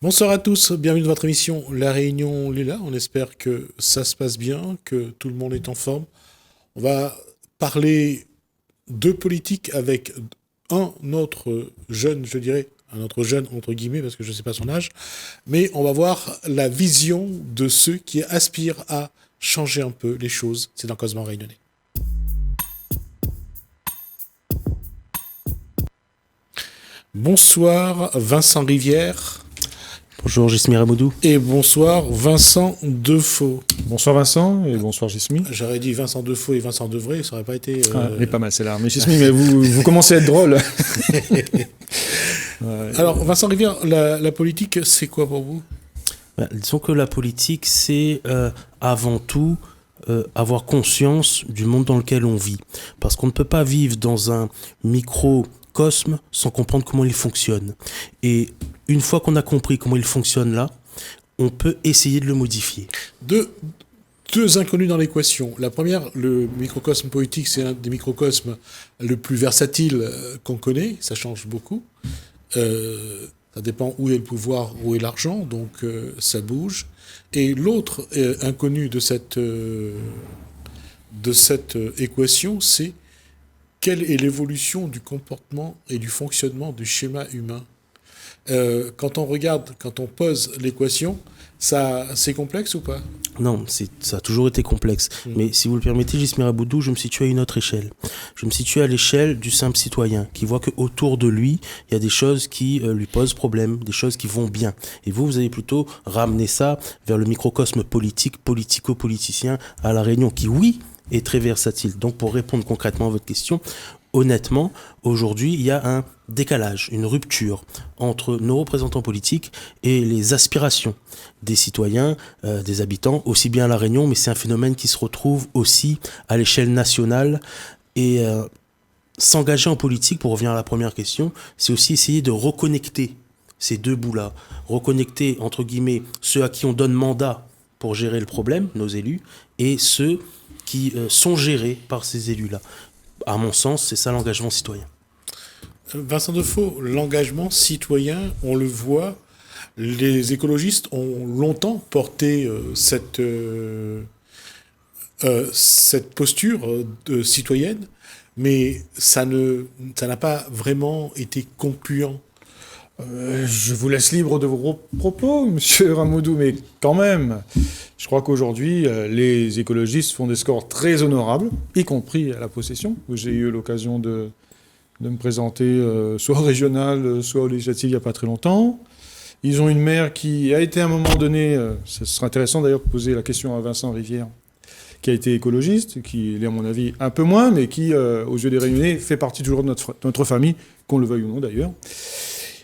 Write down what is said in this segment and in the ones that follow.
Bonsoir à tous, bienvenue dans votre émission La Réunion Lila. On espère que ça se passe bien, que tout le monde est en forme. On va parler de politique avec un autre jeune, je dirais, un autre jeune entre guillemets, parce que je ne sais pas son âge, mais on va voir la vision de ceux qui aspirent à changer un peu les choses. C'est dans Cosmo Réunionnais. Bonsoir Vincent Rivière Bonjour Jismir Amoudou. et bonsoir Vincent Defaux. Bonsoir Vincent et bonsoir Jismi. J'aurais dit Vincent Defaux et Vincent Devray, ça aurait pas été. Elle est pas mal celle-là. Mais Jismi, mais vous commencez à être drôle. Ouais. Alors, Vincent Rivière, la politique, c'est quoi pour vous? Disons que la politique, c'est avant tout avoir conscience du monde dans lequel on vit. Parce qu'on ne peut pas vivre dans un microcosme sans comprendre comment il fonctionne. Et une fois qu'on a compris comment il fonctionne là, on peut essayer de le modifier. Deux inconnus dans l'équation. La première, le microcosme politique, c'est un des microcosmes le plus versatile qu'on connaît. Ça change beaucoup. Ça dépend où est le pouvoir, où est l'argent, donc ça bouge. Et l'autre inconnu de cette équation, c'est quelle est l'évolution du comportement et du fonctionnement du schéma humain. Quand on regarde, quand on pose l'équation, c'est complexe ou pas? Non, ça a toujours été complexe. Mais si vous le permettez, Jismir Aboudou, je me situe à une autre échelle. Je me situe à l'échelle du simple citoyen, qui voit qu'autour de lui, il y a des choses qui lui posent problème, des choses qui vont bien. Et vous allez plutôt ramener ça vers le microcosme politique, politico-politicien à La Réunion, qui, oui, est très versatile. Donc, pour répondre concrètement à votre question, honnêtement, aujourd'hui, il y a un décalage, une rupture entre nos représentants politiques et les aspirations des citoyens, des habitants, aussi bien à La Réunion, mais c'est un phénomène qui se retrouve aussi à l'échelle nationale. Et s'engager en politique, pour revenir à la première question, c'est aussi essayer de reconnecter ces deux bouts-là. Reconnecter, entre guillemets, ceux à qui on donne mandat pour gérer le problème, nos élus, et ceux qui sont gérés par ces élus-là. À mon sens, c'est ça l'engagement citoyen. Vincent Defaux, l'engagement citoyen, on le voit, les écologistes ont longtemps porté cette posture citoyenne, mais ça n'a pas vraiment été concluant. Je vous laisse libre de vos propos, monsieur Ramoudou, mais quand même, je crois qu'aujourd'hui, les écologistes font des scores très honorables, y compris à la possession, où j'ai eu l'occasion de me présenter soit au régional, soit au législatif il n'y a pas très longtemps. Ils ont une maire qui a été à un moment donné, ce serait intéressant d'ailleurs de poser la question à Vincent Rivière, qui a été écologiste, qui est à mon avis un peu moins, mais qui, aux yeux des Réunionnais, fait partie toujours de notre famille, qu'on le veuille ou non d'ailleurs.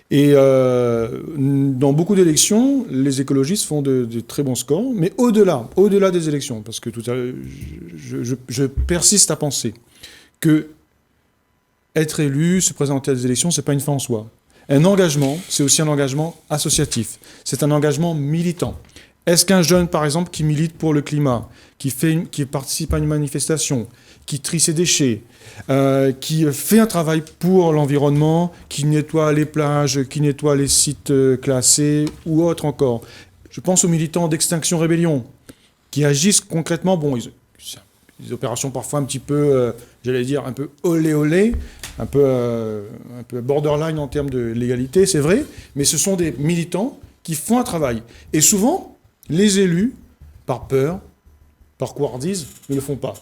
Et dans beaucoup d'élections, les écologistes font de très bons scores, mais au-delà des élections, parce que tout à l'heure, je persiste à penser que être élu, se présenter à des élections, c'est pas une fin en soi. Un engagement, c'est aussi un engagement associatif. C'est un engagement militant. Est-ce qu'un jeune, par exemple, qui milite pour le climat, qui participe à une manifestation, qui trie ses déchets, qui fait un travail pour l'environnement, qui nettoie les plages, qui nettoie les sites classés ou autres encore. Je pense aux militants d'Extinction Rébellion, qui agissent concrètement. Bon, des opérations parfois un petit peu, j'allais dire, un peu olé olé, un peu borderline en termes de légalité, c'est vrai, mais ce sont des militants qui font un travail. Et souvent, les élus, par peur, par couardise, ne le font pas.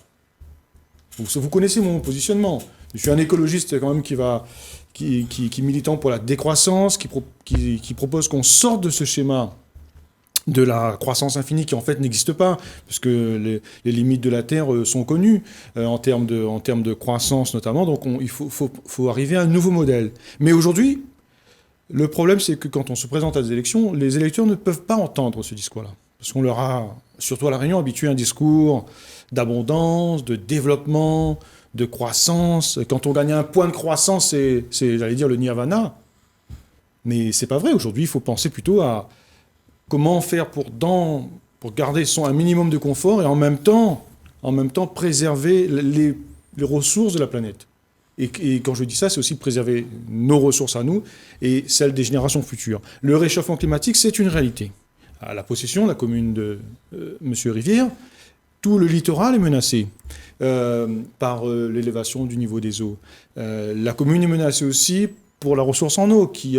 Vous connaissez mon positionnement. Je suis un écologiste quand même qui militant pour la décroissance, qui propose qu'on sorte de ce schéma de la croissance infinie qui en fait n'existe pas, puisque les limites de la Terre sont connues en termes de croissance notamment, donc il faut arriver à un nouveau modèle. Mais aujourd'hui, le problème c'est que quand on se présente à des élections, les électeurs ne peuvent pas entendre ce discours-là, parce qu'on leur a, surtout à La Réunion, habitué à un discours d'abondance, de développement, de croissance. Quand on gagne un point de croissance, c'est j'allais dire, le nirvana. Mais c'est pas vrai. Aujourd'hui, il faut penser plutôt à comment faire pour garder un minimum de confort et en même temps préserver les ressources de la planète. Et quand je dis ça, c'est aussi de préserver nos ressources à nous et celles des générations futures. Le réchauffement climatique, c'est une réalité. À la Possession, la commune de Monsieur Rivière, tout le littoral est menacé par l'élévation du niveau des eaux. La commune est menacée aussi pour la ressource en eau qui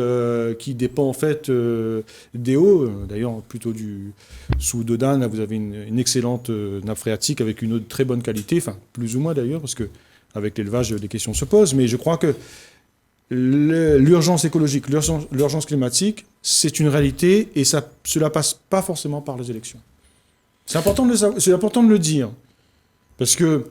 dépend en fait des eaux. D'ailleurs, plutôt sous Dodane, là, vous avez une excellente nappe phréatique avec une eau de très bonne qualité, enfin plus ou moins d'ailleurs, parce que avec l'élevage, les questions se posent. Mais je crois que l'urgence écologique, l'urgence climatique, c'est une réalité et cela passe pas forcément par les élections. C'est important de le dire, parce que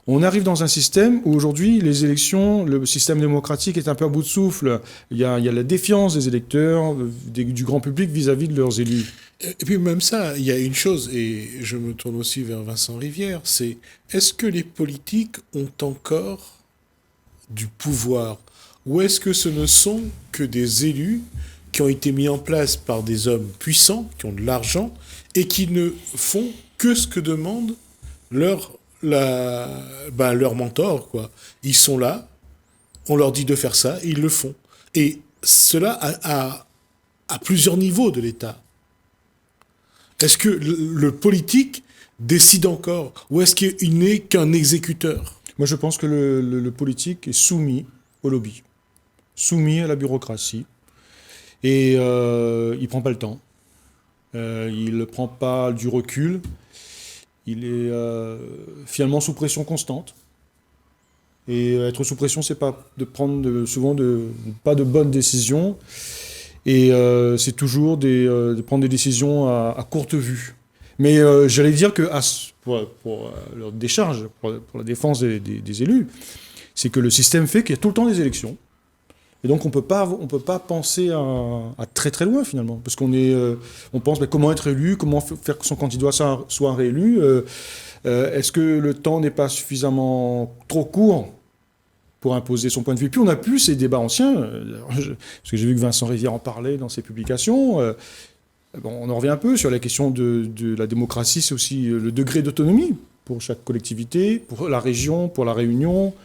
on arrive dans un système où aujourd'hui les élections, le système démocratique est un peu à bout de souffle. Il y a la défiance des électeurs, du grand public vis-à-vis de leurs élus. Et puis même ça, il y a une chose, et je me tourne aussi vers Vincent Rivière, c'est est-ce que les politiques ont encore du pouvoir, ou est-ce que ce ne sont que des élus qui ont été mis en place par des hommes puissants, qui ont de l'argent, et qui ne font que ce que demande leur mentor, quoi. Ils sont là, on leur dit de faire ça, et ils le font. Et cela à plusieurs niveaux de l'État. Est-ce que le politique décide encore, ou est-ce qu'il n'est qu'un exécuteur? Moi, je pense que le politique est soumis au lobby, soumis à la bureaucratie, et il ne prend pas le temps, il ne prend pas du recul, il est finalement sous pression constante. Et être sous pression, c'est pas de prendre souvent pas de bonnes décisions, et c'est toujours de prendre des décisions à courte vue. Mais j'allais dire que pour leur décharge, pour la défense des élus, c'est que le système fait qu'il y a tout le temps des élections. Et donc on peut pas penser à très très loin finalement, parce on pense comment être élu, comment faire que son candidat soit réélu. Est-ce que le temps n'est pas suffisamment trop court pour imposer son point de vue? Puis on n'a plus ces débats anciens, parce que j'ai vu que Vincent Rivière en parlait dans ses publications. On en revient un peu sur la question de la démocratie, c'est aussi le degré d'autonomie pour chaque collectivité, pour la région, pour la Réunion.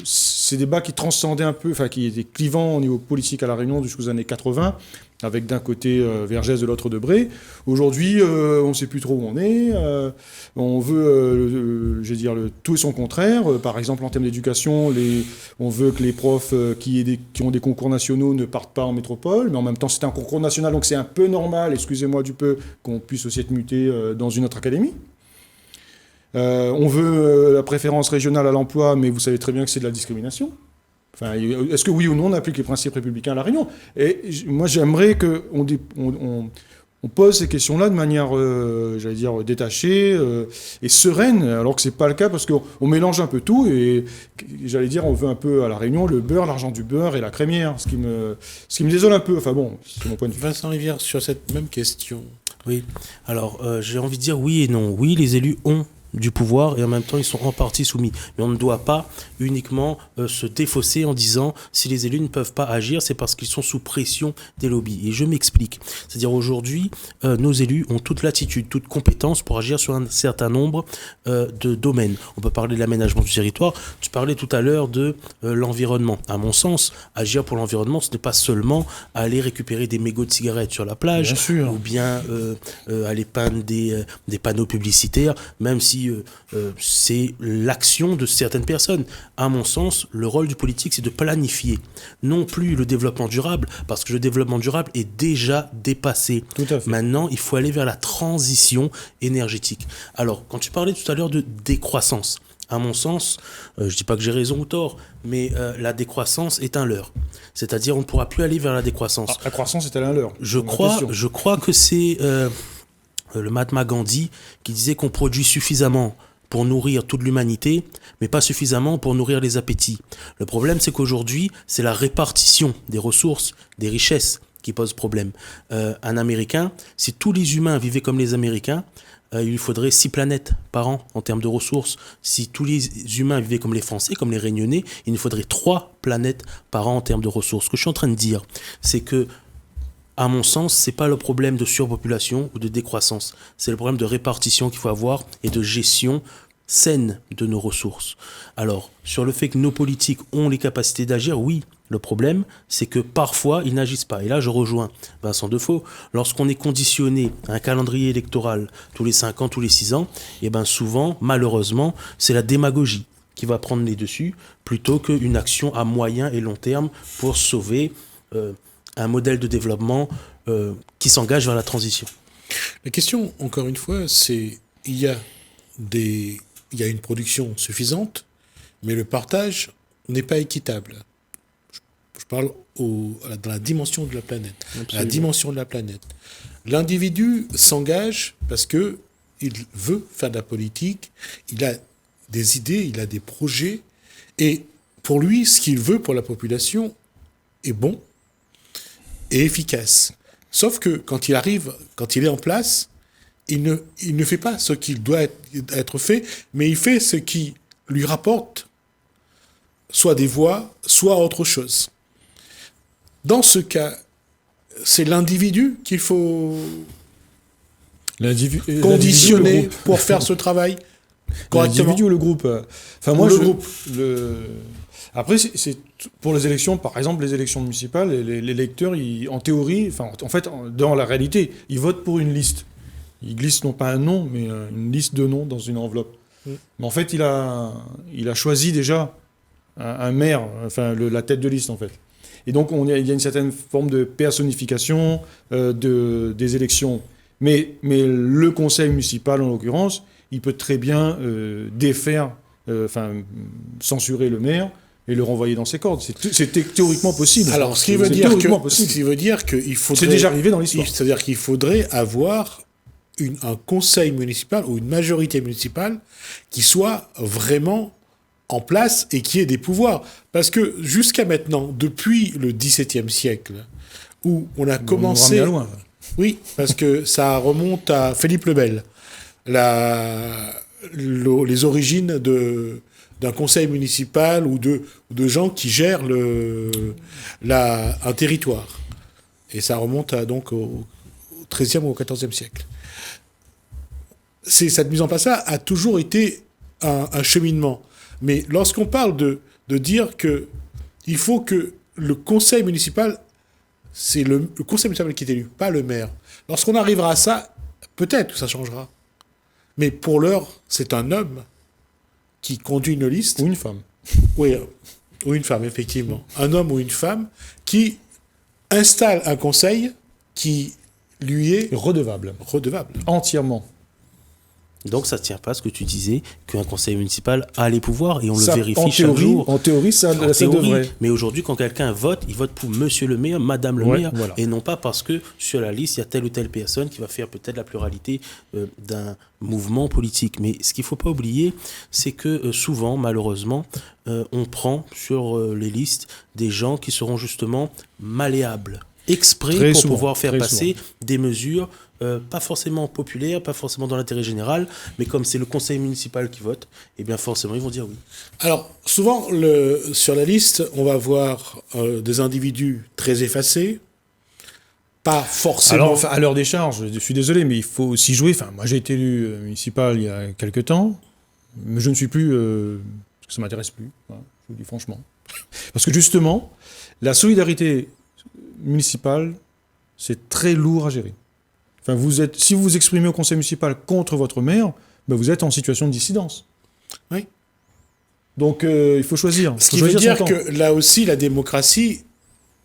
Ces débats qui transcendaient un peu, enfin qui étaient clivants au niveau politique à la Réunion jusqu'aux années 80, avec d'un côté Vergès, de l'autre Debré. Aujourd'hui, on ne sait plus trop où on est. On veut, je vais dire, le tout et son contraire. Par exemple, en termes d'éducation, on veut que les profs qui ont des concours nationaux ne partent pas en métropole, mais en même temps, c'est un concours national, donc c'est un peu normal, excusez-moi du peu, qu'on puisse aussi être muté dans une autre académie. On veut la préférence régionale à l'emploi, mais vous savez très bien que c'est de la discrimination. Enfin, est-ce que oui ou non on applique les principes républicains à La Réunion? Et moi, j'aimerais qu'on pose ces questions-là de manière, j'allais dire, détachée et sereine, alors que c'est pas le cas, parce qu'on mélange un peu tout, et j'allais dire, on veut un peu à La Réunion le beurre, l'argent du beurre et la crémière, ce qui me désole un peu. Enfin bon, c'est mon point de vue. Vincent Rivière, sur cette même question. Oui, alors j'ai envie de dire oui et non. Oui, les élus ont du pouvoir et en même temps ils sont en partie soumis. Mais on ne doit pas uniquement se défausser en disant si les élus ne peuvent pas agir, c'est parce qu'ils sont sous pression des lobbies. Et je m'explique. C'est-à-dire aujourd'hui, nos élus ont toute latitude, toute compétence pour agir sur un certain nombre de domaines. On peut parler de l'aménagement du territoire. Tu parlais tout à l'heure de l'environnement. À mon sens, agir pour l'environnement, ce n'est pas seulement aller récupérer des mégots de cigarettes sur la plage, bien sûr, ou bien aller peindre des panneaux publicitaires, même si c'est l'action de certaines personnes. À mon sens, le rôle du politique, c'est de planifier, non plus le développement durable, parce que le développement durable est déjà dépassé. Tout à fait. Maintenant, il faut aller vers la transition énergétique. Alors, quand tu parlais tout à l'heure de décroissance, à mon sens, je ne dis pas que j'ai raison ou tort, mais la décroissance est un leurre. C'est-à-dire, on ne pourra plus aller vers la décroissance. La croissance est-elle un leurre? Je crois que c'est le Mahatma Gandhi qui disait qu'on produit suffisamment pour nourrir toute l'humanité, mais pas suffisamment pour nourrir les appétits. Le problème, c'est qu'aujourd'hui, c'est la répartition des ressources, des richesses qui pose problème. Un Américain, si tous les humains vivaient comme les Américains, il lui faudrait 6 planètes par an en termes de ressources. Si tous les humains vivaient comme les Français, comme les Réunionnais, il nous faudrait 3 planètes par an en termes de ressources. Ce que je suis en train de dire, c'est que à mon sens, c'est pas le problème de surpopulation ou de décroissance. C'est le problème de répartition qu'il faut avoir et de gestion saine de nos ressources. Alors, sur le fait que nos politiques ont les capacités d'agir, oui. Le problème, c'est que parfois, ils n'agissent pas. Et là, je rejoins Vincent Defaux. Lorsqu'on est conditionné à un calendrier électoral tous les 5 ans, tous les 6 ans, et bien souvent, malheureusement, c'est la démagogie qui va prendre les dessus plutôt qu'une action à moyen et long terme pour sauver un modèle de développement qui s'engage vers la transition. La question, encore une fois, c'est il y a une production suffisante, mais le partage n'est pas équitable. Je parle dans la dimension de la planète. Absolument. La dimension de la planète. L'individu s'engage parce que il veut faire de la politique, il a des idées, il a des projets, et pour lui, ce qu'il veut pour la population est bon et efficace. Sauf que quand il est en place, il ne fait pas ce qu'il doit être fait, mais il fait ce qui lui rapporte soit des voix, soit autre chose. Dans ce cas, c'est l'individu qu'il faut conditionner pour faire ce travail correctement. L'individu ou le groupe Enfin, moi, le groupe. Après, c'est pour les élections, par exemple, les élections municipales, les l'électeur, en théorie, en fait, dans la réalité, il vote pour une liste. Il glisse non pas un nom, mais une liste de noms dans une enveloppe. Mais en fait, il a choisi déjà un maire, enfin la tête de liste, en fait. Et donc, il y a une certaine forme de personnification des élections. Mais le conseil municipal, en l'occurrence, il peut très bien défaire, censurer le maire et le renvoyer dans ses cordes. C'est théoriquement possible. Alors, ce qui veut dire qu'il faudrait... C'est déjà arrivé dans l'histoire. C'est-à-dire qu'il faudrait avoir un conseil municipal ou une majorité municipale qui soit vraiment en place et qui ait des pouvoirs. Parce que jusqu'à maintenant, depuis le XVIIe siècle, où on a commencé... On loin. Oui, parce que ça remonte à Philippe le Bel. Les origines d'un conseil municipal ou de gens qui gèrent un territoire. Et ça remonte donc au XIIIe ou au XIVe siècle. Cette mise en place-là a toujours été un cheminement. Mais lorsqu'on parle de dire que il faut que le conseil municipal, c'est le conseil municipal qui est élu, pas le maire. Lorsqu'on arrivera à ça, peut-être que ça changera. Mais pour l'heure, c'est un homme qui conduit une liste. Ou une femme. Oui, ou une femme, effectivement. Un homme ou une femme qui installe un conseil qui lui est redevable. Entièrement. Donc ça ne tient pas à ce que tu disais, qu'un conseil municipal a les pouvoirs, et on le vérifie chaque jour. En théorie, ça devrait. Mais aujourd'hui, quand quelqu'un vote, il vote pour monsieur le maire, madame le maire, voilà. Et non pas parce que sur la liste, il y a telle ou telle personne qui va faire peut-être la pluralité d'un mouvement politique. Mais ce qu'il ne faut pas oublier, c'est que souvent, malheureusement, on prend sur les listes des gens qui seront justement malléables, exprès pour pouvoir faire passer des mesures pas forcément populaires, pas forcément dans l'intérêt général, mais comme c'est le conseil municipal qui vote, eh bien forcément ils vont dire oui. Alors souvent sur la liste, on va voir des individus très effacés, pas forcément... Alors à l'heure des charges, je suis désolé, mais il faut aussi jouer. Enfin, moi j'ai été élu municipal il y a quelques temps, mais je ne suis plus... parce que ça ne m'intéresse plus, voilà, je vous le dis franchement. Parce que justement, la solidarité municipale, c'est très lourd à gérer. Enfin, si vous vous exprimez au conseil municipal contre votre maire, ben vous êtes en situation de dissidence. Oui. Donc, il faut choisir. Ce qui veut dire que là aussi, la démocratie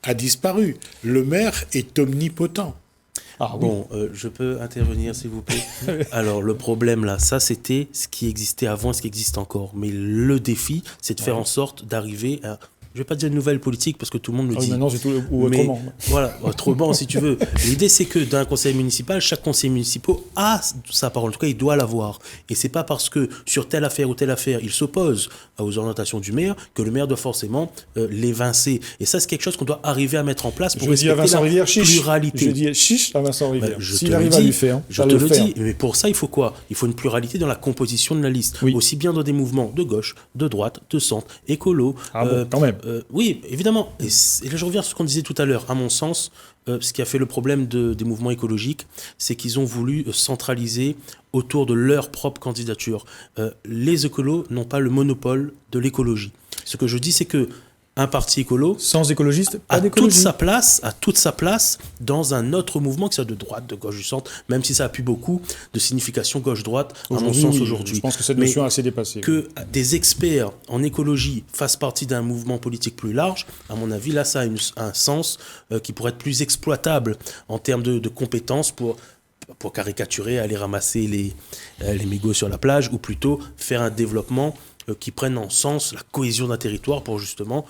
a disparu. Le maire est omnipotent. Ah, bon, je peux intervenir, s'il vous plaît. Alors, le problème, là, ça, c'était ce qui existait avant, ce qui existe encore. Mais le défi, c'est de faire en sorte d'arriver à... Je ne vais pas dire une nouvelle politique parce que tout le monde le dit. Maintenant, c'est tout ou autrement. Voilà, autrement si tu veux. L'idée, c'est que dans un conseil municipal, chaque conseiller municipal a sa parole. En tout cas, il doit l'avoir. Et c'est pas parce que sur telle affaire ou telle affaire, il s'oppose aux orientations du maire que le maire doit forcément l'évincer. Et ça, c'est quelque chose qu'on doit arriver à mettre en place pour respecter la pluralité. Je dis chiche à Vincent Rivière. S'il arrive à lui faire, je te le dis. Mais pour ça, il faut quoi ? Il faut une pluralité dans la composition de la liste. Oui. Aussi bien dans des mouvements de gauche, de droite, de centre, écolo. Bon, quand même. Oui, évidemment. Et là, je reviens sur ce qu'on disait tout à l'heure. À mon sens, ce qui a fait le problème des mouvements écologiques, c'est qu'ils ont voulu centraliser autour de leur propre candidature. Les écolos n'ont pas le monopole de l'écologie. Ce que je dis, c'est que un parti écolo Sans écologiste, pas a d'écologie. toute sa place dans un autre mouvement, que ce soit de droite, de gauche, du centre, même si ça appuie beaucoup de signification gauche-droite, à mon sens, Oui, aujourd'hui. je pense que cette Mais notion est assez dépassée. que des experts en écologie fassent partie d'un mouvement politique plus large, à mon avis, là, ça a un sens qui pourrait être plus exploitable en termes de compétences pour caricaturer, aller ramasser les mégots sur la plage, ou plutôt faire un développement qui prenne en sens la cohésion d'un territoire pour justement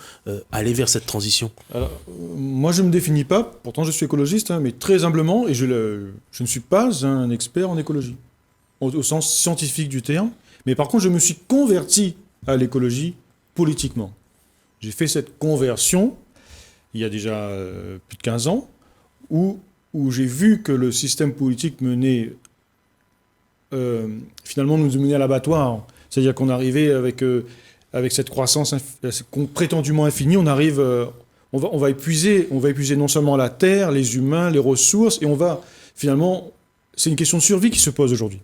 aller vers cette transition. Alors, moi, je ne me définis pas, pourtant je suis écologiste, mais très humblement, et je ne suis pas un expert en écologie, au sens scientifique du terme, mais par contre, je me suis converti à l'écologie politiquement. J'ai fait cette conversion il y a déjà plus de 15 ans, où j'ai vu que le système politique menait, finalement, nous menait à l'abattoir. C'est-à-dire qu'on arrivait avec cette croissance prétendument infinie, on arrive, on va épuiser non seulement la terre, les humains, les ressources, et on va finalement, c'est une question de survie qui se pose aujourd'hui.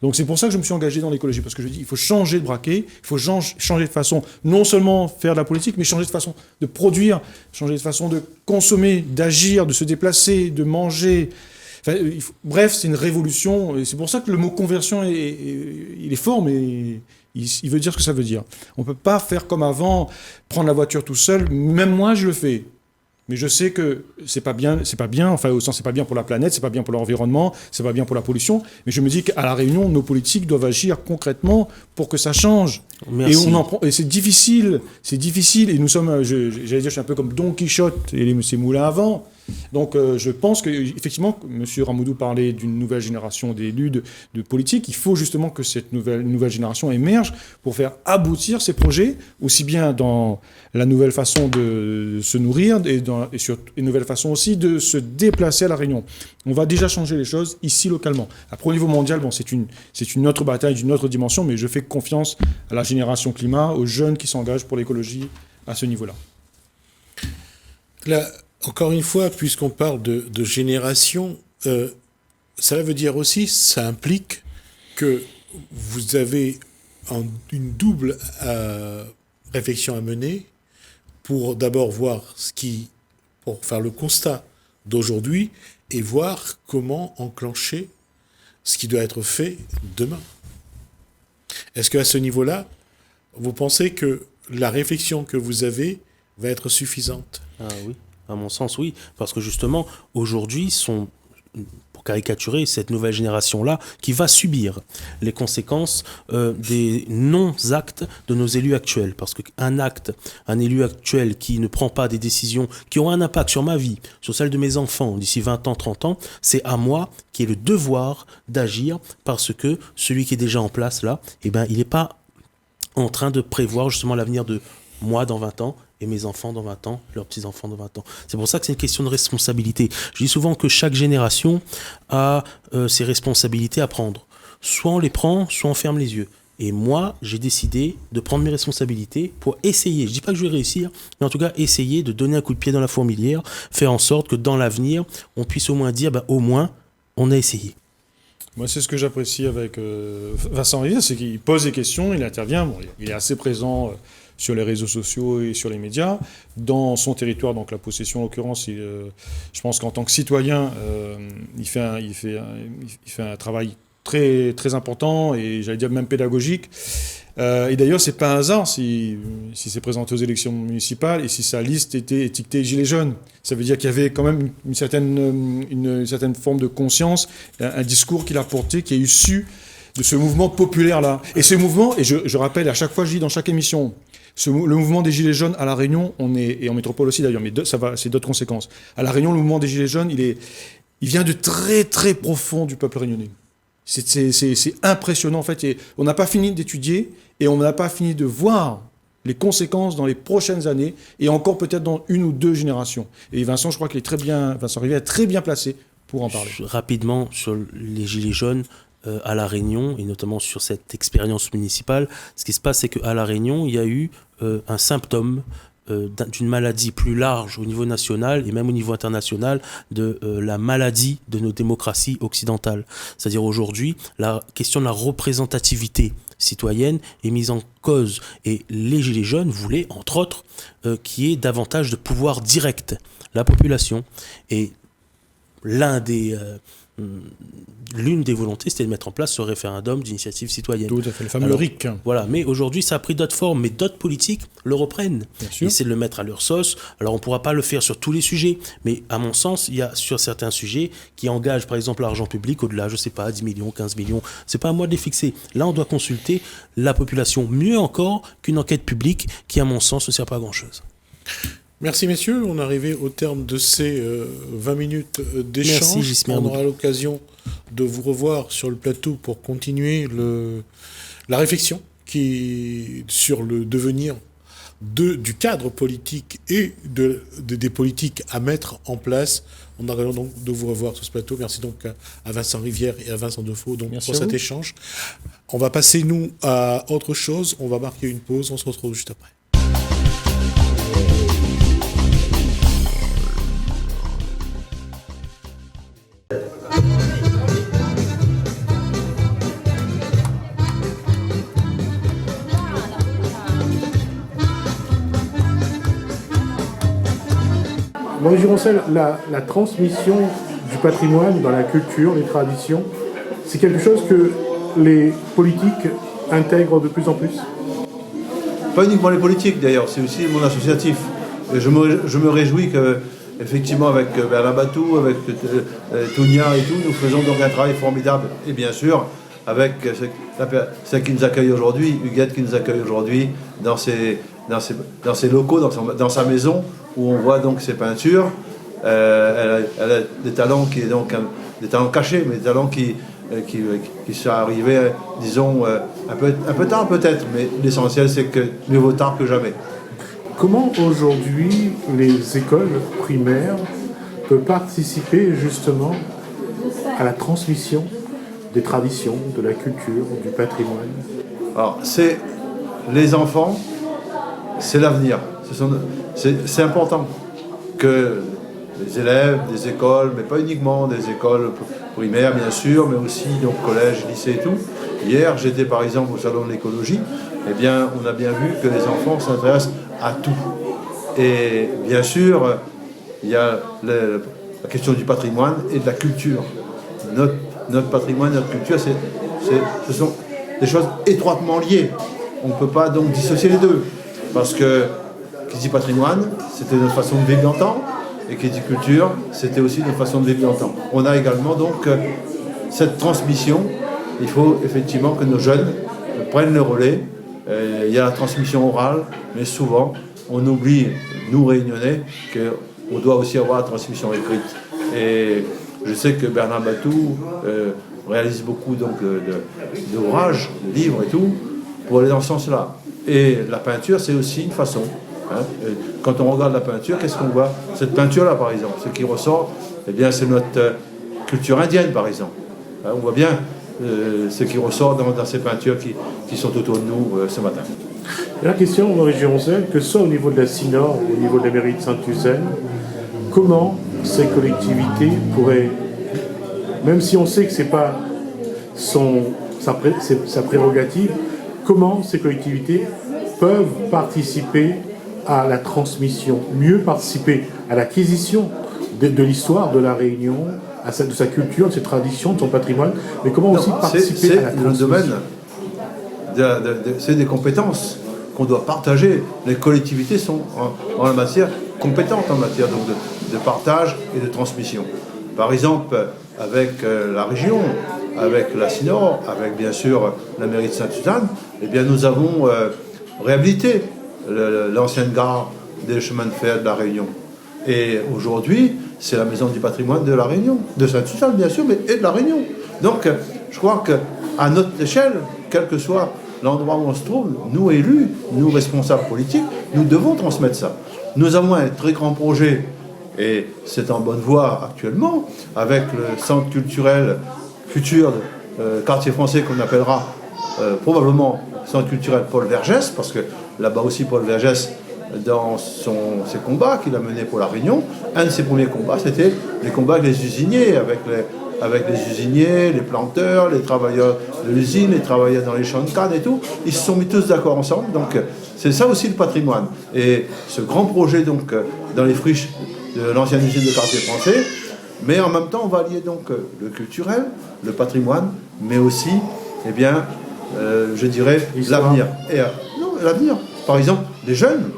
Donc c'est pour ça que je me suis engagé dans l'écologie, parce que je dis, il faut changer de braquet, il faut changer de façon, non seulement faire de la politique, mais changer de façon de produire, changer de façon de consommer, d'agir, de se déplacer, de manger. Enfin, bref, c'est une révolution, et c'est pour ça que le mot conversion, il est fort, mais il veut dire ce que ça veut dire. On ne peut pas faire comme avant, prendre la voiture tout seul, même moi je le fais. Mais je sais que c'est pas bien, enfin au sens c'est pas bien pour la planète, c'est pas bien pour l'environnement, c'est pas bien pour la pollution, mais je me dis qu'à La Réunion, nos politiques doivent agir concrètement pour que ça change. Merci. Et c'est difficile, et nous sommes, j'allais dire, je suis un peu comme Don Quichotte et ses moulins à vent. Donc je pense qu'effectivement, M. Ramoudou parlait d'une nouvelle génération d'élus de politique. Il faut justement que cette nouvelle génération émerge pour faire aboutir ces projets, aussi bien dans la nouvelle façon de se nourrir et sur une nouvelle façon aussi de se déplacer à La Réunion. On va déjà changer les choses ici localement. Après, au niveau mondial, bon, c'est une autre bataille d'une autre dimension, mais je fais confiance à la génération climat, aux jeunes qui s'engagent pour l'écologie à ce niveau-là. Là, encore une fois, puisqu'on parle de génération, cela veut dire aussi, ça implique que vous avez une double réflexion à mener pour d'abord voir pour faire le constat d'aujourd'hui et voir comment enclencher ce qui doit être fait demain. Est-ce qu'à ce niveau-là, vous pensez que la réflexion que vous avez va être suffisante ? Ah oui, à mon sens, oui. Parce que justement, aujourd'hui, pour caricaturer, cette nouvelle génération-là qui va subir les conséquences des non-actes de nos élus actuels. Parce un élu actuel qui ne prend pas des décisions qui ont un impact sur ma vie, sur celle de mes enfants d'ici 20 ans, 30 ans, c'est à moi qui ai le devoir d'agir parce que celui qui est déjà en place là, il n'est pas en train de prévoir justement l'avenir de moi dans 20 ans et mes enfants dans 20 ans, leurs petits-enfants dans 20 ans. C'est pour ça que c'est une question de responsabilité. Je dis souvent que chaque génération a ses responsabilités à prendre. Soit on les prend, soit on ferme les yeux. Et moi, j'ai décidé de prendre mes responsabilités pour essayer, je dis pas que je vais réussir, mais en tout cas essayer de donner un coup de pied dans la fourmilière, faire en sorte que dans l'avenir, on puisse au moins dire, au moins, on a essayé. Moi, c'est ce que j'apprécie avec Vincent Rivière, c'est qu'il pose des questions, il intervient, bon, il est assez présent sur les réseaux sociaux et sur les médias. Dans son territoire, donc la possession en l'occurrence, je pense qu'en tant que citoyen, il fait un travail très, très important et j'allais dire même pédagogique. Et d'ailleurs, c'est pas un hasard si c'est présenté aux élections municipales et si sa liste était étiquetée Gilets jaunes. Ça veut dire qu'il y avait quand même une certaine forme de conscience, un discours qu'il a porté, qui est issu de ce mouvement populaire-là. Et ce mouvement, et je rappelle à chaque fois, je dis dans chaque émission, le mouvement des Gilets jaunes à La Réunion, et en métropole aussi d'ailleurs, mais c'est d'autres conséquences. À La Réunion, le mouvement des Gilets jaunes, il vient de très très profond du peuple réunionnais. C'est impressionnant en fait, et on n'a pas fini d'étudier et on n'a pas fini de voir les conséquences dans les prochaines années et encore peut-être dans une ou deux générations. Et Vincent, je crois qu'il est Vincent Rivière est très bien placé pour en parler. Rapidement sur les Gilets jaunes à La Réunion et notamment sur cette expérience municipale, ce qui se passe c'est qu'à La Réunion, il y a eu un symptôme d'une maladie plus large au niveau national et même au niveau international de la maladie de nos démocraties occidentales. C'est-à-dire aujourd'hui, la question de la représentativité citoyenne est mise en cause. Et les Gilets jaunes voulaient, entre autres, qu'il y ait davantage de pouvoir direct, la population. Et l'une des volontés, c'était de mettre en place ce référendum d'initiative citoyenne. Tout à fait, le fameux RIC. Voilà, mais aujourd'hui, ça a pris d'autres formes, mais d'autres politiques le reprennent. Ils essaient de le mettre à leur sauce. Alors, on ne pourra pas le faire sur tous les sujets, mais à mon sens, il y a sur certains sujets qui engagent, par exemple, l'argent public au-delà, je ne sais pas, 10 millions, 15 millions. Ce n'est pas à moi de les fixer. Là, on doit consulter la population. Mieux encore qu'une enquête publique qui, à mon sens, ne sert pas à grand-chose. Merci messieurs, on est arrivé au terme de ces 20 minutes d'échange. Merci, on aura l'occasion de vous revoir sur le plateau pour continuer la réflexion sur le devenir du cadre politique et des politiques à mettre en place. On aura donc de vous revoir sur ce plateau. Merci donc à Vincent Rivière et à Vincent Defoe pour cet échange. On va passer nous à autre chose, on va marquer une pause, on se retrouve juste après. Maurice Gironcel, la transmission du patrimoine dans la culture, les traditions, c'est quelque chose que les politiques intègrent de plus en plus? Pas uniquement les politiques d'ailleurs, c'est aussi le monde associatif. Et je me réjouis que, effectivement, avec Bernard Batou, avec Tounia et tout, nous faisons donc un travail formidable. Et bien sûr, avec celle qui nous accueille aujourd'hui, Huguette qui nous accueille aujourd'hui, dans ses locaux, dans sa maison, où on voit donc ses peintures. Elle a des talents qui est donc des talents cachés, mais des talents qui sont arrivés, disons, un peu tard peut-être, mais l'essentiel c'est que mieux vaut tard que jamais. Comment aujourd'hui les écoles primaires peuvent participer justement à la transmission des traditions, de la culture, du patrimoine? Alors, c'est les enfants, c'est l'avenir. C'est important que les élèves des écoles, mais pas uniquement des écoles primaires bien sûr, mais aussi donc collège, lycée et tout. Hier, j'étais par exemple au salon de l'écologie. Eh bien, on a bien vu que les enfants s'intéressent à tout. Et bien sûr, il y a la question du patrimoine et de la culture. Notre patrimoine, notre culture, ce sont des choses étroitement liées. On ne peut pas donc dissocier les deux. Parce que qui dit patrimoine, c'était notre façon de vivre dans le temps, et qui dit culture, c'était aussi notre façon de vivre dans le temps. On a également donc cette transmission. Il faut effectivement que nos jeunes prennent le relais. Il y a la transmission orale, mais souvent on oublie, nous réunionnais, qu'on doit aussi avoir la transmission écrite. Et je sais que Bernard Batou réalise beaucoup donc d'ouvrages, de livres et tout, pour aller dans ce sens-là. Et la peinture, c'est aussi une façon. Quand on regarde la peinture, qu'est-ce qu'on voit? Cette peinture-là, par exemple, ce qui ressort, eh bien, c'est notre culture indienne, par exemple. On voit bien ce qui ressort dans ces peintures qui sont autour de nous ce matin. La question, Maurice Gironcel, que ce soit au niveau de la CINOR, au niveau de la mairie de Sainte-Suzanne, comment ces collectivités pourraient, même si on sait que ce n'est pas sa prérogative, comment ces collectivités peuvent participer à la transmission, mieux participer à l'acquisition de l'histoire de la Réunion, de sa culture, de ses traditions, de son patrimoine, mais comment aussi participer à la transmission. C'est le domaine, c'est des compétences qu'on doit partager. Les collectivités sont en la matière compétentes en matière donc de partage et de transmission. Par exemple, avec la région, avec la CINOR, avec bien sûr la mairie de Sainte-Suzanne, eh bien nous avons réhabilité l'ancienne gare des chemins de fer de la Réunion. Et aujourd'hui, c'est la maison du patrimoine de la Réunion, de Sainte-Suzanne bien sûr, mais et de la Réunion. Donc je crois qu'à notre échelle, quel que soit l'endroit où on se trouve, nous élus, nous responsables politiques, nous devons transmettre ça. Nous avons un très grand projet, et c'est en bonne voie actuellement, avec le centre culturel futur quartier français qu'on appellera probablement centre culturel Paul Vergès, parce que là-bas aussi Paul Vergès dans ses combats qu'il a menés pour la Réunion. Un de ses premiers combats, c'était les combats avec les usiniers, avec les usiniers, les planteurs, les travailleurs de l'usine, les travailleurs dans les champs de canne et tout. Ils se sont mis tous d'accord ensemble. Donc c'est ça aussi le patrimoine. Et ce grand projet donc dans les friches de l'ancienne usine de quartier français, mais en même temps on va lier donc le culturel, le patrimoine, mais aussi, eh bien, je dirais, l'avenir. Et non, l'avenir. Par exemple, les jeunes,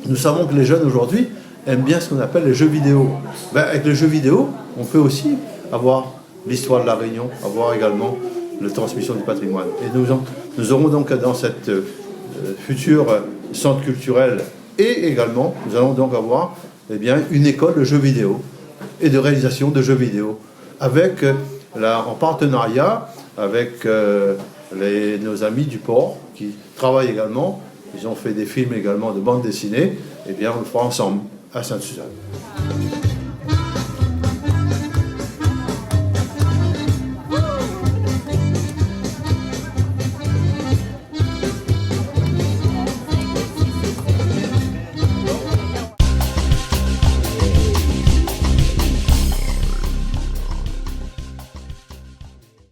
nous savons que les jeunes aujourd'hui aiment bien ce qu'on appelle les jeux vidéo. Ben, avec les jeux vidéo, on peut aussi avoir l'histoire de la Réunion, avoir également la transmission du patrimoine. Et nous aurons donc dans cette future centre culturel et également, nous allons donc avoir eh bien, une école de jeux vidéo et de réalisation de jeux vidéo avec en partenariat avec nos amis du port qui travaillent également. Ils ont fait des films également de bande dessinée. Eh bien, on le fera ensemble à Sainte-Suzanne.